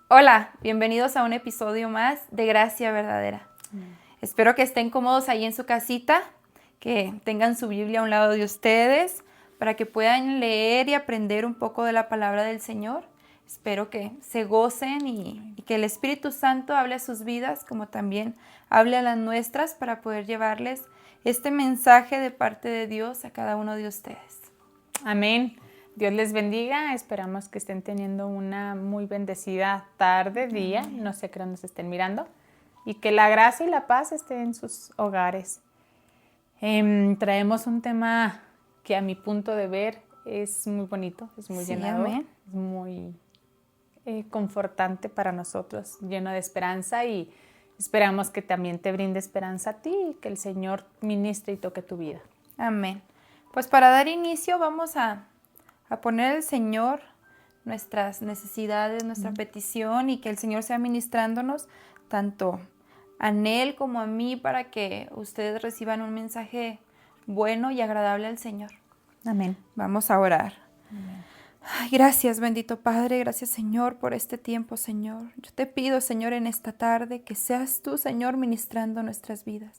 Hola, bienvenidos a un episodio más de Gracia Verdadera. Espero que estén cómodos ahí en su casita, que tengan su Biblia a un lado de ustedes para que puedan leer y aprender un poco de la palabra del Señor. Espero que se gocen y que el Espíritu Santo hable a sus vidas como también hable a las nuestras para poder llevarles este mensaje de parte de Dios a cada uno de ustedes. Amén. Dios les bendiga. Esperamos que estén teniendo una muy bendecida tarde, día. No sé qué hora nos estén mirando. Y que la gracia y la paz estén en sus hogares. Traemos un tema que a mi punto de ver es muy bonito, es muy llenador, amén. es muy confortante para nosotros, lleno de esperanza, y esperamos que también te brinde esperanza a ti y que el Señor ministre y toque tu vida. Amén. Pues para dar inicio vamos a poner al Señor nuestras necesidades, nuestra petición, y que el Señor sea ministrándonos tanto a Nel como a mí para que ustedes reciban un mensaje bueno y agradable al Señor. Amén. Vamos a orar. Amén. Ay, gracias, bendito Padre, gracias, Señor, por este tiempo, Señor. Yo te pido, Señor, en esta tarde que seas tú, Señor, ministrando nuestras vidas.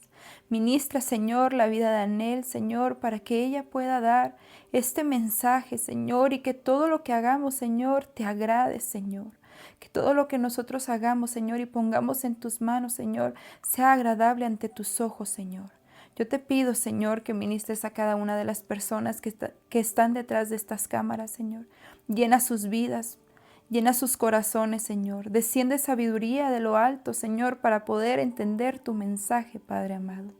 Ministra, Señor, la vida de Anel, Señor, para que ella pueda dar este mensaje, Señor, y que todo lo que hagamos, Señor, te agrade, Señor. Que todo lo que nosotros hagamos, Señor, y pongamos en tus manos, Señor, sea agradable ante tus ojos, Señor. Yo te pido, Señor, que ministres a cada una de las personas que están detrás de estas cámaras, Señor. Llena sus vidas, llena sus corazones, Señor. Desciende sabiduría de lo alto, Señor, para poder entender tu mensaje, Padre amado.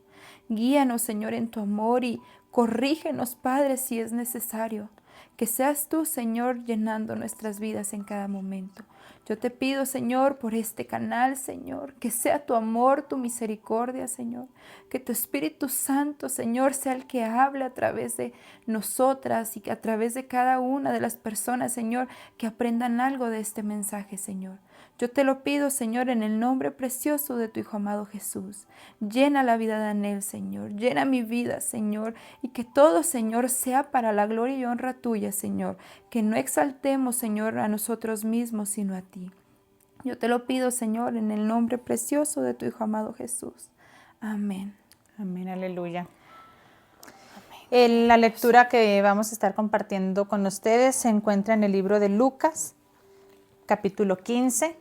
Guíanos, Señor, en tu amor y corrígenos, Padre, si es necesario. Que seas tú, Señor, llenando nuestras vidas en cada momento. Yo te pido, Señor, por este canal, Señor, que sea tu amor, tu misericordia, Señor. Que tu Espíritu Santo, Señor, sea el que hable a través de nosotras y que a través de cada una de las personas, Señor, que aprendan algo de este mensaje, Señor. Yo te lo pido, Señor, en el nombre precioso de tu Hijo amado Jesús. Llena la vida de Anel, Señor. Llena mi vida, Señor. Y que todo, Señor, sea para la gloria y honra tuya, Señor. Que no exaltemos, Señor, a nosotros mismos, sino a ti. Yo te lo pido, Señor, en el nombre precioso de tu Hijo amado Jesús. Amén. Amén, aleluya. La lectura que vamos a estar compartiendo con ustedes se encuentra en el libro de Lucas, capítulo 15.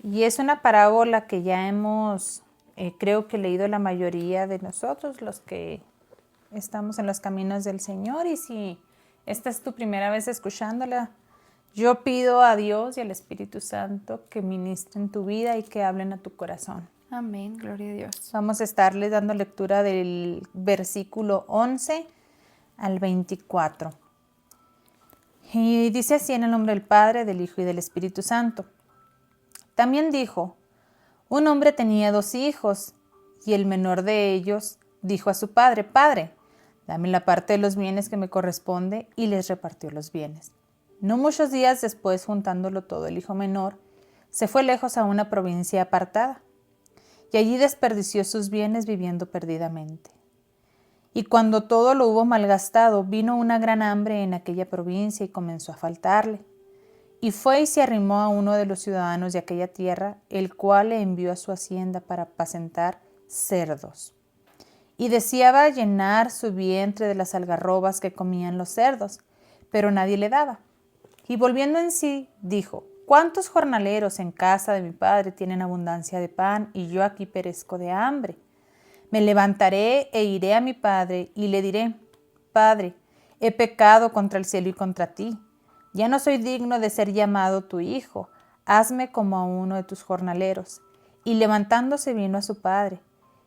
Y es una parábola que ya hemos, creo que leído la mayoría de nosotros, los que estamos en los caminos del Señor. Y si esta es tu primera vez escuchándola, yo pido a Dios y al Espíritu Santo que ministren tu vida y que hablen a tu corazón. Amén, gloria a Dios. Vamos a estarles dando lectura del versículo 11 al 24. Y dice así en el nombre del Padre, del Hijo y del Espíritu Santo. También dijo, un hombre tenía 2 hijos, y el menor de ellos dijo a su padre, Padre, dame la parte de los bienes que me corresponde, y les repartió los bienes. No muchos días después, juntándolo todo, el hijo menor se fue lejos a una provincia apartada, y allí desperdició sus bienes viviendo perdidamente. Y cuando todo lo hubo malgastado, vino una gran hambre en aquella provincia y comenzó a faltarle. Y fue y se arrimó a uno de los ciudadanos de aquella tierra, el cual le envió a su hacienda para apacentar cerdos. Y deseaba llenar su vientre de las algarrobas que comían los cerdos, pero nadie le daba. Y volviendo en sí, dijo, ¿cuántos jornaleros en casa de mi padre tienen abundancia de pan, y yo aquí perezco de hambre? Me levantaré e iré a mi padre, y le diré, Padre, he pecado contra el cielo y contra ti. Ya no soy digno de ser llamado tu hijo. Hazme como a uno de tus jornaleros. Y levantándose vino a su padre.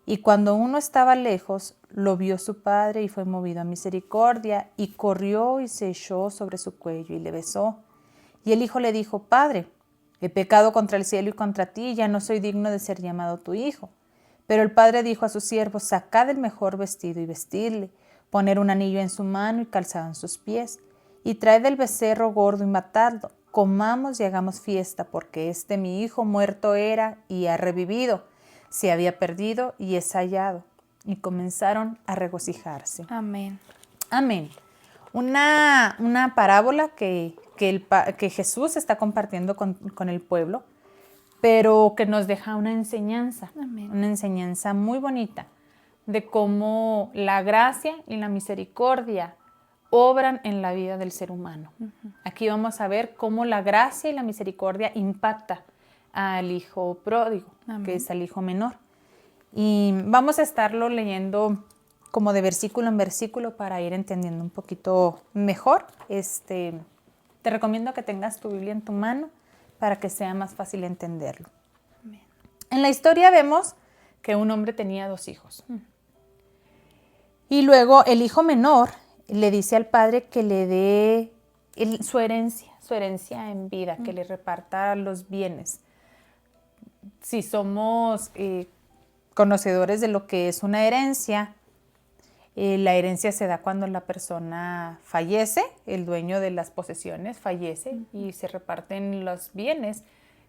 Y cuando uno estaba lejos, lo vio su padre y fue movido a misericordia, y corrió y se echó sobre su cuello y le besó. Y el hijo le dijo, Padre, he pecado contra el cielo y contra ti, ya no soy digno de ser llamado tu hijo. Pero el padre dijo a sus siervos, sacad el mejor vestido y vestidle, poner un anillo en su mano y calzado en sus pies, y traed el becerro gordo y matadlo, comamos y hagamos fiesta, porque mi hijo muerto era y ha revivido, se había perdido y es hallado. Y comenzaron a regocijarse. Amén. Amén. Una parábola que que Jesús está compartiendo con el pueblo, pero que nos deja una enseñanza, Amén. una enseñanza muy bonita de cómo la gracia y la misericordia obran en la vida del ser humano. Aquí vamos a ver cómo la gracia y la misericordia impacta al hijo pródigo, Amén. que es al hijo menor. Y vamos a estarlo leyendo como de versículo en versículo para ir entendiendo un poquito mejor. Te recomiendo que tengas tu Biblia en tu mano para que sea más fácil entenderlo. Amén. En la historia vemos que un hombre tenía 2 hijos. Y luego el hijo menor le dice al padre que le dé su herencia en vida, que le reparta los bienes. Si somos conocedores de lo que es una herencia, la herencia se da cuando la persona fallece, el dueño de las posesiones fallece y se reparten los bienes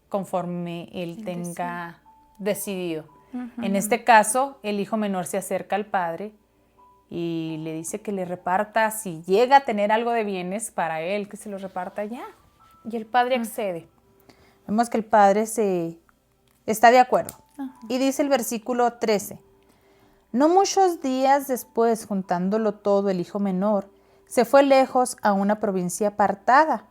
conforme él tenga decidido. En este caso, el hijo menor se acerca al padre y le dice que le reparta, si llega a tener algo de bienes para él, que se los reparta ya. Y el padre accede. Vemos que el padre está de acuerdo. Y dice el versículo 13, no muchos días después, juntándolo todo, el hijo menor se fue lejos a una provincia apartada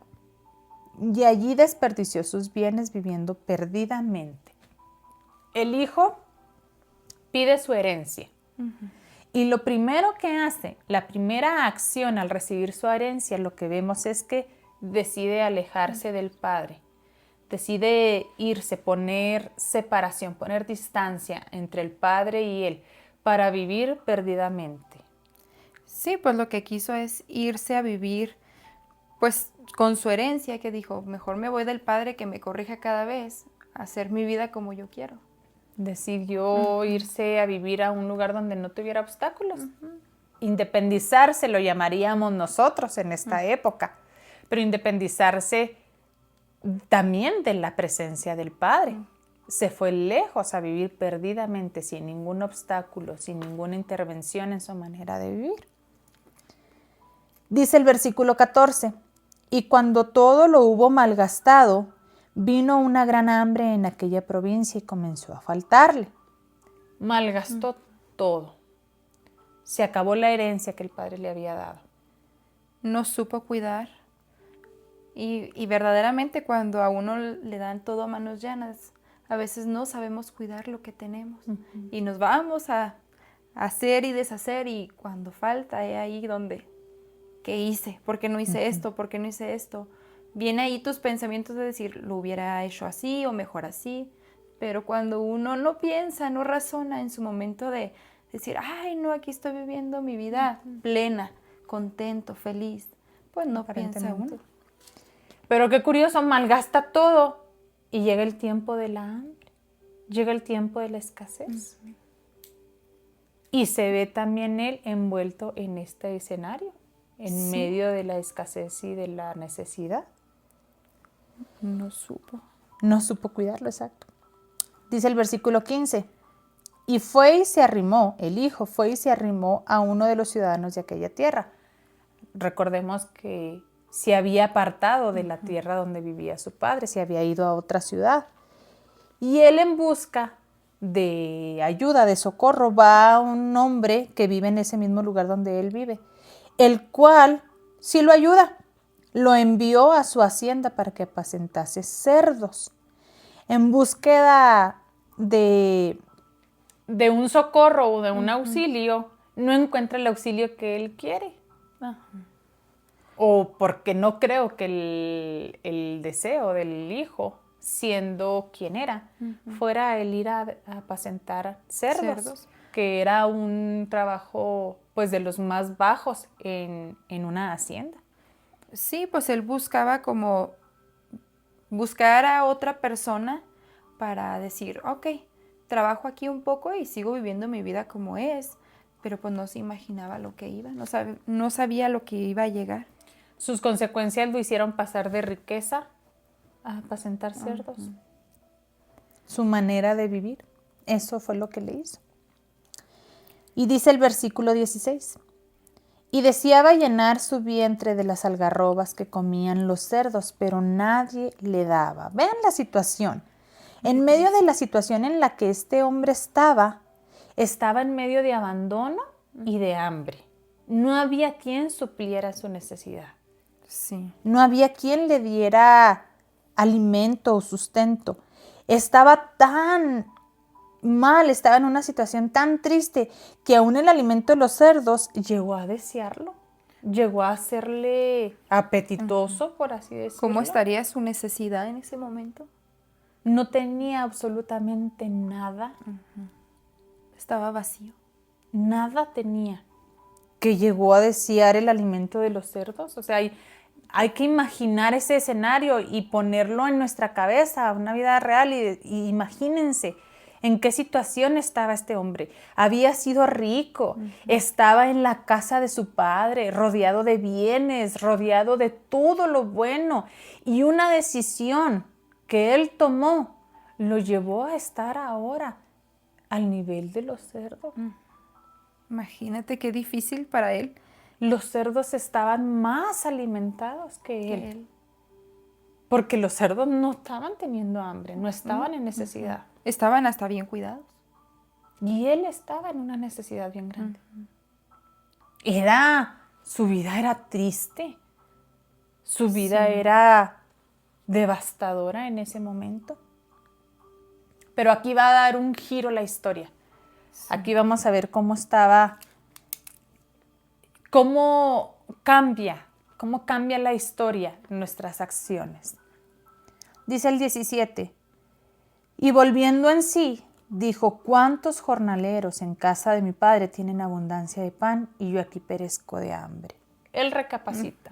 y allí desperdició sus bienes viviendo perdidamente. El hijo pide su herencia. Y lo primero que hace, la primera acción al recibir su herencia, lo que vemos es que decide alejarse del padre. Decide irse, poner separación, poner distancia entre el padre y él para vivir perdidamente. Sí, pues lo que quiso es irse a vivir pues con su herencia, que dijo, mejor me voy del padre que me corrija cada vez, a hacer mi vida como yo quiero. Decidió irse a vivir a un lugar donde no tuviera obstáculos. Independizarse lo llamaríamos nosotros en esta época, pero independizarse también de la presencia del Padre. Se fue lejos a vivir perdidamente, sin ningún obstáculo, sin ninguna intervención en su manera de vivir. Dice el versículo 14, y cuando todo lo hubo malgastado, vino una gran hambre en aquella provincia y comenzó a faltarle. Malgastó todo. Se acabó la herencia que el padre le había dado. No supo cuidar. Y verdaderamente cuando a uno le dan todo a manos llenas, a veces no sabemos cuidar lo que tenemos. Y nos vamos a hacer y deshacer y cuando falta es ahí donde, ¿qué hice? ¿Por qué no hice esto? ¿Por qué no hice esto? Viene ahí tus pensamientos de decir, lo hubiera hecho así o mejor así. Pero cuando uno no piensa, no razona en su momento de decir, ay, no, aquí estoy viviendo mi vida plena, contento, feliz, pues no piensa uno. Pero qué curioso, malgasta todo y llega el tiempo de la hambre, llega el tiempo de la escasez. Y se ve también él envuelto en este escenario, en medio de la escasez y de la necesidad. No supo. No supo cuidarlo, exacto. Dice el versículo 15, y fue y se arrimó, el hijo fue y se arrimó a uno de los ciudadanos de aquella tierra. Recordemos que se había apartado de la tierra donde vivía su padre, se había ido a otra ciudad. Y él en busca de ayuda, de socorro, va a un hombre que vive en ese mismo lugar donde él vive, el cual sí lo ayuda. Lo envió a su hacienda para que apacentase cerdos. En búsqueda de un socorro o de un auxilio, no encuentra el auxilio que él quiere. O porque no creo que el deseo del hijo, siendo quien era, fuera el ir a apacentar cerdos, que era un trabajo pues de los más bajos en una hacienda. Sí, pues él buscaba como buscar a otra persona para decir, ok, trabajo aquí un poco y sigo viviendo mi vida como es, pero pues no se imaginaba lo que iba, no sabía lo que iba a llegar. Sus consecuencias lo hicieron pasar de riqueza a apacentar cerdos. Su manera de vivir, eso fue lo que le hizo. Y dice el versículo 16, y deseaba llenar su vientre de las algarrobas que comían los cerdos, pero nadie le daba. Vean la situación. En medio de la situación en la que este hombre estaba en medio de abandono y de hambre. No había quien supliera su necesidad. Sí. No había quien le diera alimento o sustento. Estaba tan mal, estaba en una situación tan triste que aún el alimento de los cerdos llegó a desearlo. Llegó a hacerle apetitoso, por así decirlo. ¿Cómo estaría su necesidad en ese momento? No tenía absolutamente nada. Estaba vacío. Nada tenía. Que llegó a desear el alimento de los cerdos. O sea, hay que imaginar ese escenario y ponerlo en nuestra cabeza, una vida real, y imagínense en qué situación estaba este hombre. Había sido rico, estaba en la casa de su padre, rodeado de bienes, rodeado de todo lo bueno, y una decisión que él tomó lo llevó a estar ahora al nivel de los cerdos. Imagínate qué difícil para él. Los cerdos estaban más alimentados que él. Porque los cerdos no estaban teniendo hambre, no estaban en necesidad. Estaban hasta bien cuidados. Y él estaba en una necesidad bien grande. Su vida era triste. Su vida era devastadora en ese momento. Pero aquí va a dar un giro la historia. Aquí vamos a ver cómo cambia la historia en nuestras acciones. Dice el 17, y volviendo en sí, dijo, ¿cuántos jornaleros en casa de mi padre tienen abundancia de pan y yo aquí perezco de hambre? Él recapacita.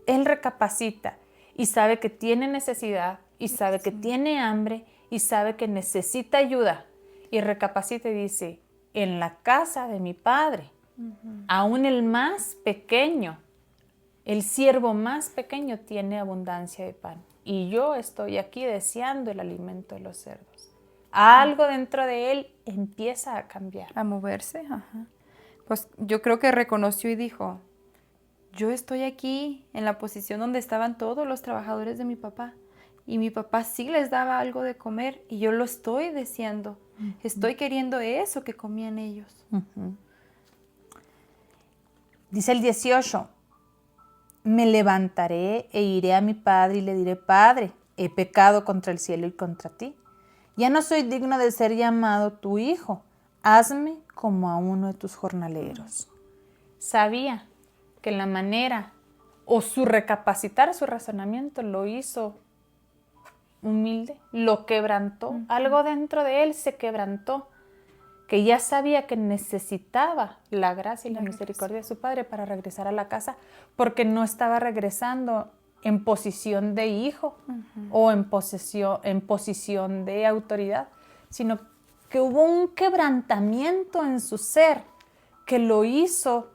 Él recapacita y sabe que tiene necesidad y sabe que tiene hambre y sabe que necesita ayuda. Y recapacita y dice, en la casa de mi padre, aún el más pequeño, el siervo más pequeño tiene abundancia de pan. Y yo estoy aquí deseando el alimento de los cerdos. Algo dentro de él empieza a cambiar. A moverse, Pues yo creo que reconoció y dijo, yo estoy aquí en la posición donde estaban todos los trabajadores de mi papá. Y mi papá sí les daba algo de comer y yo lo estoy deseando. Estoy queriendo eso que comían ellos. Dice el 18, me levantaré e iré a mi padre y le diré, Padre, he pecado contra el cielo y contra ti. Ya no soy digno de ser llamado tu hijo. Hazme como a uno de tus jornaleros. Sabía que la manera o su recapacitar su razonamiento lo hizo humilde, lo quebrantó. Algo dentro de él se quebrantó, que ya sabía que necesitaba la gracia y la misericordia de su padre para regresar a la casa, porque no estaba regresando en posición de hijo o en posición de autoridad, sino que hubo un quebrantamiento en su ser que lo hizo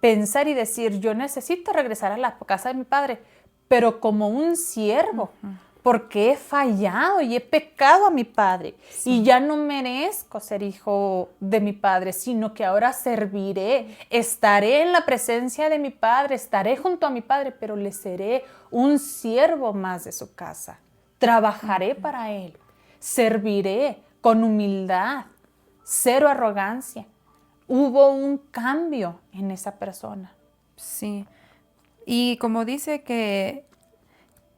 pensar y decir, yo necesito regresar a la casa de mi padre, pero como un siervo, porque he fallado y he pecado a mi padre y ya no merezco ser hijo de mi padre, sino que ahora serviré, estaré en la presencia de mi padre, estaré junto a mi padre, pero le seré un siervo más de su casa. Trabajaré para él, serviré con humildad, cero arrogancia. Hubo un cambio en esa persona. Sí, y como dice que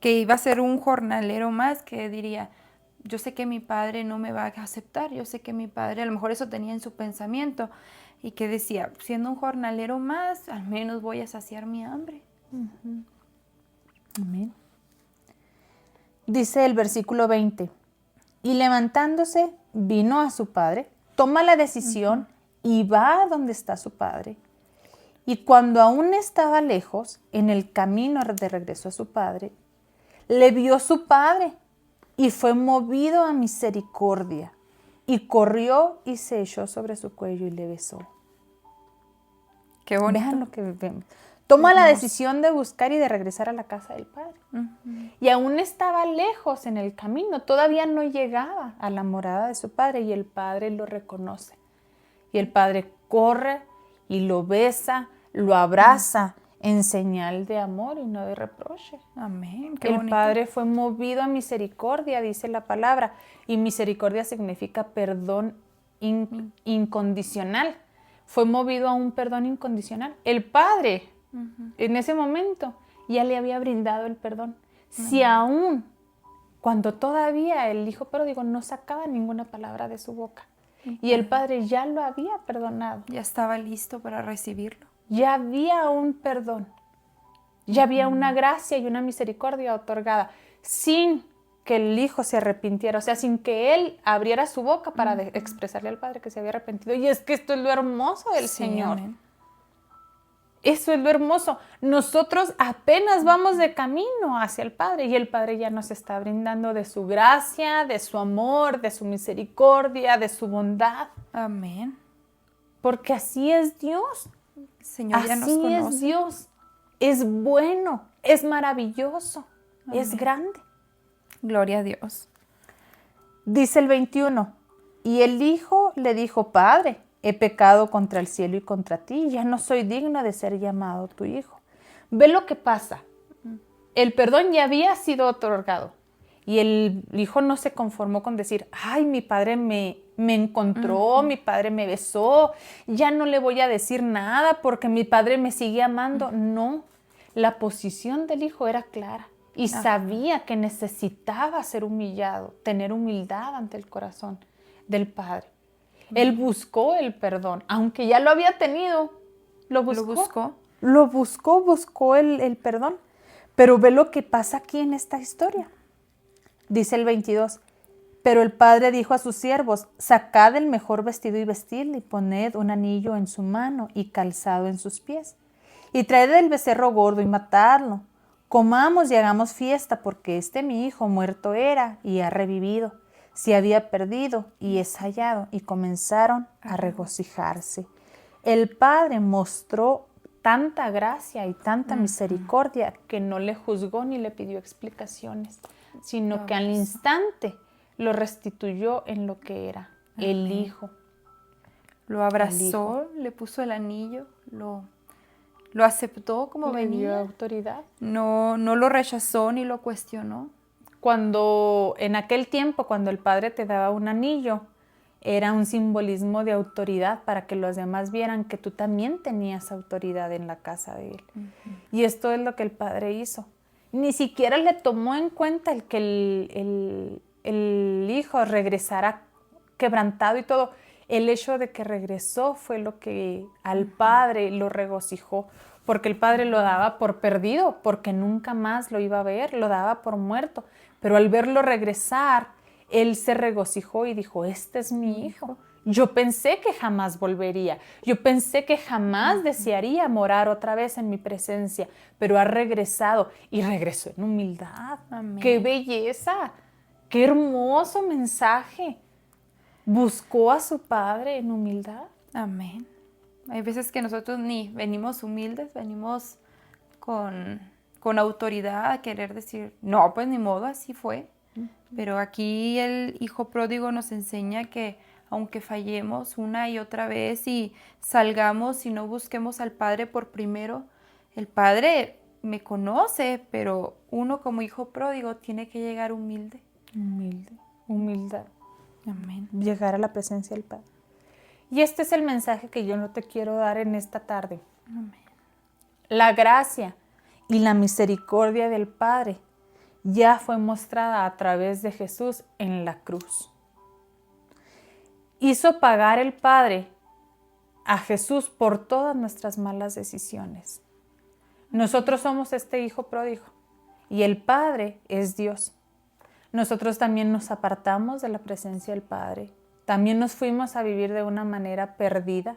iba a ser un jornalero más, que diría, yo sé que mi padre no me va a aceptar, yo sé que mi padre, a lo mejor eso tenía en su pensamiento, y que decía, siendo un jornalero más, al menos voy a saciar mi hambre. Amén. Dice el versículo 20, y levantándose, vino a su padre, toma la decisión y va a donde está su padre. Y cuando aún estaba lejos, en el camino de regreso a su padre, le vio su padre y fue movido a misericordia y corrió y se echó sobre su cuello y le besó. Qué bonito. Vean lo que vemos. Toma la decisión de buscar y de regresar a la casa del padre. Y aún estaba lejos en el camino, todavía no llegaba a la morada de su padre y el padre lo reconoce. Y el padre corre y lo besa, lo abraza en señal de amor y no de reproche. Amén. Qué El bonito. Padre fue movido a misericordia, dice la palabra, y misericordia significa perdón incondicional. Fue movido a un perdón incondicional. El Padre, en ese momento, ya le había brindado el perdón. Si aún, cuando todavía el hijo pródigo no sacaba ninguna palabra de su boca, y el Padre ya lo había perdonado, Ya estaba listo para recibirlo. ya había un perdón, ya había una gracia y una misericordia otorgada, sin que el hijo se arrepintiera, o sea, sin que él abriera su boca para expresarle al Padre que se había arrepentido. Y es que esto es lo hermoso del Señor. Amén. Eso es lo hermoso. Nosotros apenas vamos de camino hacia el Padre y el Padre ya nos está brindando de su gracia, de su amor, de su misericordia, de su bondad. Amén. Porque así es Dios. El Señor ya nos conoce. Así es Dios. Es bueno, es maravilloso, es grande. Gloria a Dios. Dice el 21, y el hijo le dijo, Padre, he pecado contra el cielo y contra ti, ya no soy digno de ser llamado tu hijo. Ve lo que pasa. El perdón ya había sido otorgado y el hijo no se conformó con decir, ay, mi padre me encontró, mi padre me besó, ya no le voy a decir nada porque mi padre me sigue amando. No, la posición del hijo era clara y sabía que necesitaba ser humillado, tener humildad ante el corazón del Padre. Él buscó el perdón, aunque ya lo había tenido, buscó el perdón. Pero ve lo que pasa aquí en esta historia. Dice el 22, pero el padre dijo a sus siervos, sacad el mejor vestido y vestidle, y poned un anillo en su mano y calzado en sus pies. Y traed el becerro gordo y matadlo. Comamos y hagamos fiesta, porque mi hijo muerto era y ha revivido. Se había perdido y es hallado. Y comenzaron a regocijarse. El padre mostró tanta gracia y tanta misericordia que no le juzgó ni le pidió explicaciones, sino que al instante lo restituyó en lo que era, el hijo. Lo abrazó, le puso el anillo, lo aceptó como Le dio venía. autoridad. No lo rechazó ni lo cuestionó. Cuando en aquel tiempo, cuando el padre te daba un anillo, era un simbolismo de autoridad para que los demás vieran que tú también tenías autoridad en la casa de él. Y esto es lo que el padre hizo. Ni siquiera le tomó en cuenta el que el hijo regresara quebrantado y todo. El hecho de que regresó fue lo que al padre lo regocijó, porque el padre lo daba por perdido, porque nunca más lo iba a ver, lo daba por muerto. Pero al verlo regresar, él se regocijó y dijo, este es mi hijo. Yo pensé que jamás volvería. Yo pensé que jamás desearía morar otra vez en mi presencia, pero ha regresado y regresó en humildad. Amén. ¡Qué belleza! ¡Qué hermoso mensaje! Buscó a su padre en humildad. Amén. Hay veces que nosotros ni venimos humildes, venimos con autoridad a querer decir, no, pues ni modo, así fue. Pero aquí el hijo pródigo nos enseña que aunque fallemos una y otra vez y salgamos y no busquemos al Padre por primero, el Padre me conoce, pero uno como hijo pródigo tiene que llegar humilde. Humildad. Amén. Llegar a la presencia del Padre. Y este es el mensaje que yo no te quiero dar en esta tarde. Amén. La gracia y la misericordia del Padre ya fue mostrada a través de Jesús en la cruz. Hizo pagar el Padre a Jesús por todas nuestras malas decisiones. Nosotros somos este hijo pródigo y el Padre es Dios. Nosotros también nos apartamos de la presencia del Padre. También nos fuimos a vivir de una manera perdida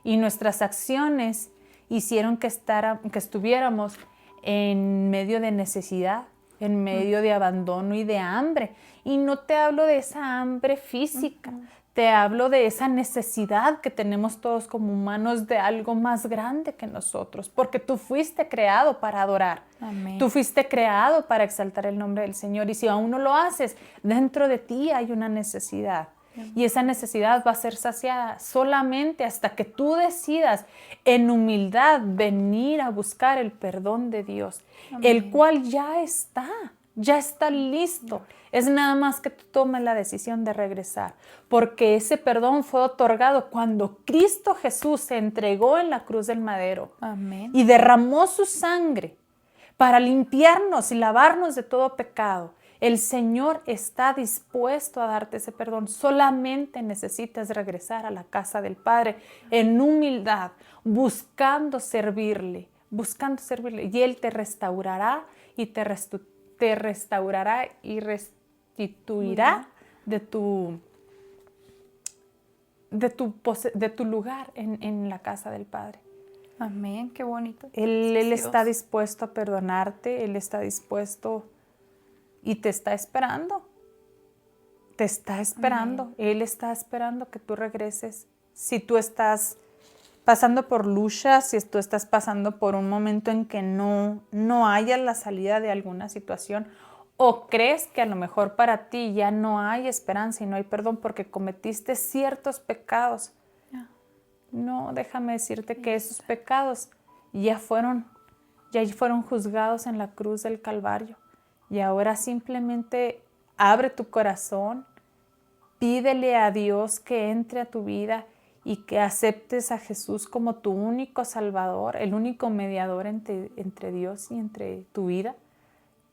y nuestras acciones hicieron que estuviéramos en medio de necesidad, en medio de abandono y de hambre. Y no te hablo de esa hambre física, te hablo de esa necesidad que tenemos todos como humanos de algo más grande que nosotros, porque tú fuiste creado para adorar. Amén. Tú fuiste creado para exaltar el nombre del Señor y si aún no lo haces, dentro de ti hay una necesidad. Y esa necesidad va a ser saciada solamente hasta que tú decidas en humildad venir a buscar el perdón de Dios, el cual ya está listo. Es nada más que tú tomes la decisión de regresar, porque ese perdón fue otorgado cuando Cristo Jesús se entregó en la cruz del madero. Amén. Y derramó su sangre para limpiarnos y lavarnos de todo pecado. El Señor está dispuesto a darte ese perdón. Solamente necesitas regresar a la casa del Padre en humildad, buscando servirle. Y Él te restaurará y te restaurará y restituirá de tu lugar en la casa del Padre. Amén, qué bonito. Él está dispuesto a perdonarte, Él está dispuesto y te está esperando. Te está esperando. Amén. Él está esperando que tú regreses. Si tú estás pasando por luchas, si tú estás pasando por un momento en que no hayas la salida de alguna situación, o crees que a lo mejor para ti ya no hay esperanza y no hay perdón porque cometiste ciertos pecados. No, déjame decirte que esos pecados ya fueron juzgados en la cruz del Calvario. Y ahora simplemente abre tu corazón, pídele a Dios que entre a tu vida y que aceptes a Jesús como tu único Salvador, el único mediador entre Dios y entre tu vida.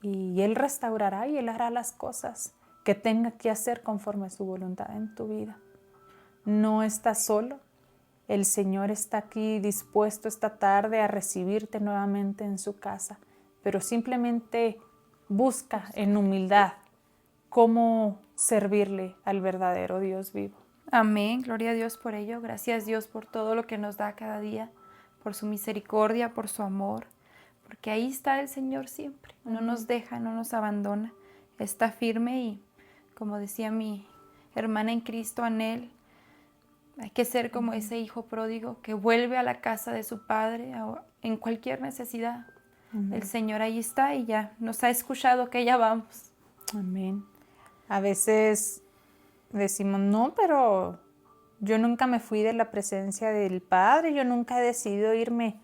Y Él restaurará y Él hará las cosas que tenga que hacer conforme a su voluntad en tu vida. No estás solo. El Señor está aquí dispuesto esta tarde a recibirte nuevamente en su casa, pero simplemente busca en humildad cómo servirle al verdadero Dios vivo. Amén, gloria a Dios por ello. Gracias Dios por todo lo que nos da cada día, por su misericordia, por su amor, porque ahí está el Señor siempre. No nos deja, no nos abandona, está firme y, como decía mi hermana en Cristo, Anel, hay que ser como ese hijo pródigo que vuelve a la casa de su padre en cualquier necesidad. El Señor ahí está y ya nos ha escuchado que ya vamos. Amén. A veces decimos, no, pero yo nunca me fui de la presencia del Padre, yo nunca he decidido irme.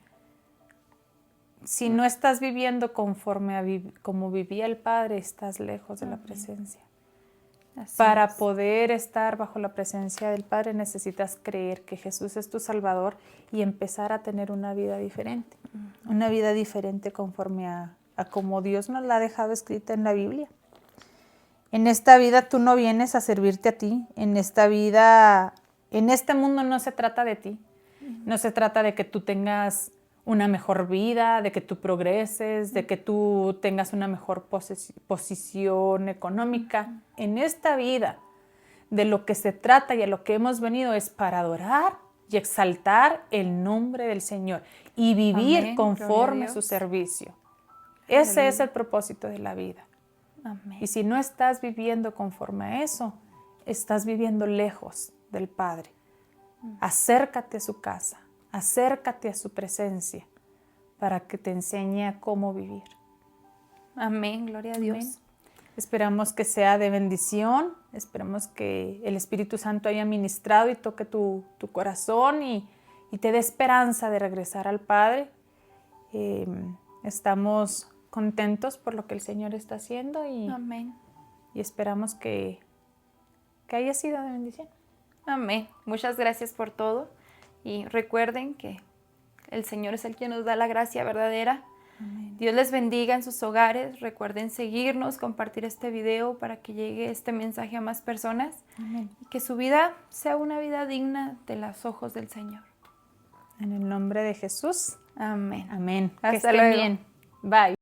Si no estás viviendo conforme como vivía el Padre, estás lejos de la presencia. Para poder estar bajo la presencia del Padre necesitas creer que Jesús es tu Salvador y empezar a tener una vida diferente. Una vida diferente conforme a como Dios nos la ha dejado escrita en la Biblia. En esta vida tú no vienes a servirte a ti. En esta vida, en este mundo no se trata de ti. No se trata de que tú tengas una mejor vida, de que tú progreses, de que tú tengas una mejor posición económica. En esta vida, de lo que se trata y a lo que hemos venido es para adorar y exaltar el nombre del Señor y vivir conforme a su servicio. Ese es el propósito de la vida. Amén. Y si no estás viviendo conforme a eso, estás viviendo lejos del Padre. Acércate a su casa. Acércate a su presencia para que te enseñe a cómo vivir. Amén, gloria a Dios. Amén. Esperamos que sea de bendición, esperamos que el Espíritu Santo haya ministrado y toque tu corazón y te dé esperanza de regresar al Padre. Estamos contentos por lo que el Señor está haciendo y esperamos que haya sido de bendición. Amén. Muchas gracias por todo. Y recuerden que el Señor es el que nos da la gracia verdadera. Amén. Dios les bendiga en sus hogares. Recuerden seguirnos, compartir este video para que llegue este mensaje a más personas. Amén. Y que su vida sea una vida digna de los ojos del Señor. En el nombre de Jesús. Amén. Amén. Hasta que estén luego. bien. Bye.